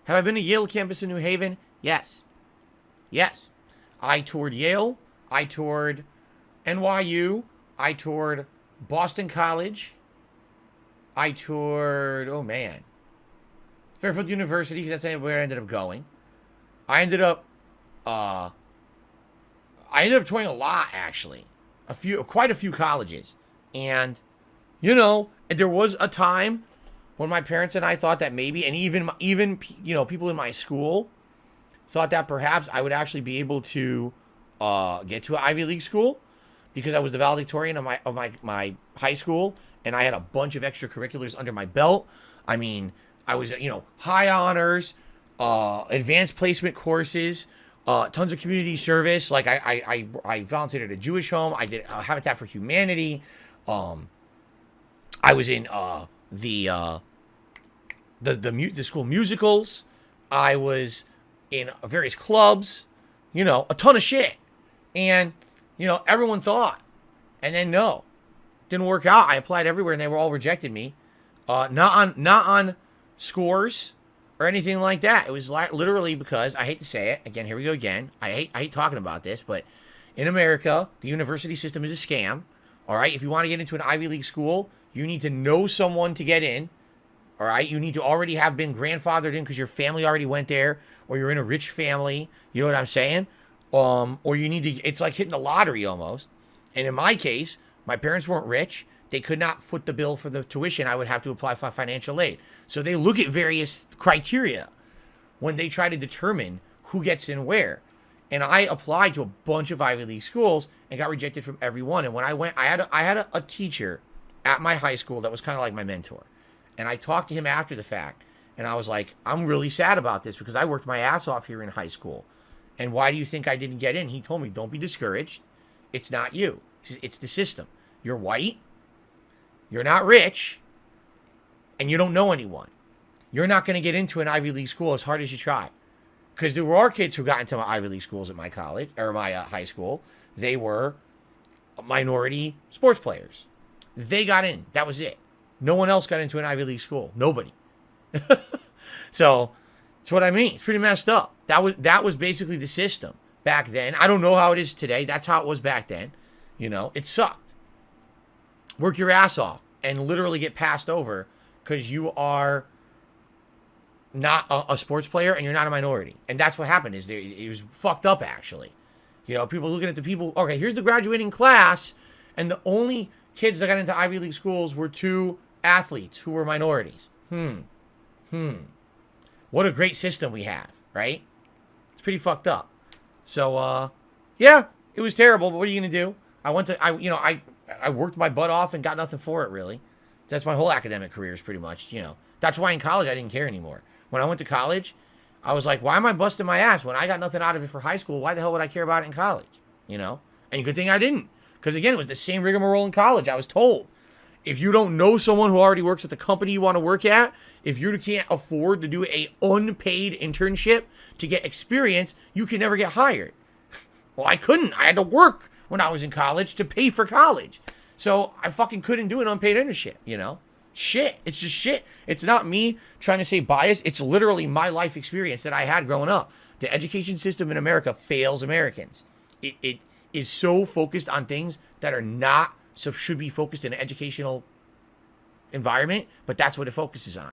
Have I been to Yale campus in New Haven? Yes. Yes. I toured Yale. I toured NYU. I toured Boston College. I toured, oh man, Fairfield University, because that's where I ended up going. I ended up touring a lot, actually. Quite a few colleges. And, there was a time when my parents and I thought that maybe, and even people in my school thought that perhaps I would actually be able to get to an Ivy League school because I was the valedictorian of my high school, and I had a bunch of extracurriculars under my belt. I mean, I was, high honors, advanced placement courses, tons of community service. Like I volunteered at a Jewish home. I did Habitat for Humanity. I was in the school musicals. I was in various clubs. A ton of shit. And everyone thought, and then no, didn't work out. I applied everywhere, and they were all rejected me. Not on scores or anything like that. It was literally because, I hate to say it again. Here we go again. I hate talking about this, but in America, the university system is a scam. All right, if you want to get into an Ivy League school, you need to know someone to get in. All right, you need to already have been grandfathered in because your family already went there, or you're in a rich family. You know what I'm saying? Or you need to. It's like hitting the lottery almost. And in my case, my parents weren't rich. They could not foot the bill for the tuition. I would have to apply for financial aid. So they look at various criteria when they try to determine who gets in where. And I applied to a bunch of Ivy League schools and got rejected from every one. And when I went, I had a teacher at my high school that was kind of like my mentor. And I talked to him after the fact. And I was like, I'm really sad about this because I worked my ass off here in high school. And why do you think I didn't get in? He told me, don't be discouraged. It's not you. It's the system. You're white. You're not rich. And you don't know anyone. You're not going to get into an Ivy League school as hard as you try. Because there are kids who got into my Ivy League schools at my college, or my high school. They were minority sports players. They got in. That was it. No one else got into an Ivy League school. Nobody. So, that's what I mean. It's pretty messed up. That was basically the system back then. I don't know how it is today. That's how it was back then. It sucked. Work your ass off and literally get passed over because you are not a sports player and you're not a minority. And that's what happened. It was fucked up, actually. People looking at the people. Okay, here's the graduating class, and the only kids that got into Ivy League schools were 2 athletes who were minorities. What a great system we have, right? It's pretty fucked up. So, yeah, it was terrible. But what are you gonna do? I worked my butt off and got nothing for it, really. That's my whole academic career is pretty much, That's why in college I didn't care anymore. When I went to college, I was like, why am I busting my ass? When I got nothing out of it for high school, why the hell would I care about it in college? And good thing I didn't. Because, again, it was the same rigmarole in college. I was told, if you don't know someone who already works at the company you want to work at, if you can't afford to do a unpaid internship to get experience, you can never get hired. Well, I couldn't. I had to work when I was in college to pay for college. So I fucking couldn't do an unpaid internship, Shit. It's just shit. It's not me trying to say bias. It's literally my life experience that I had growing up. The education system in America fails Americans. It is so focused on things that are not, so should be focused in an educational environment, but that's what it focuses on.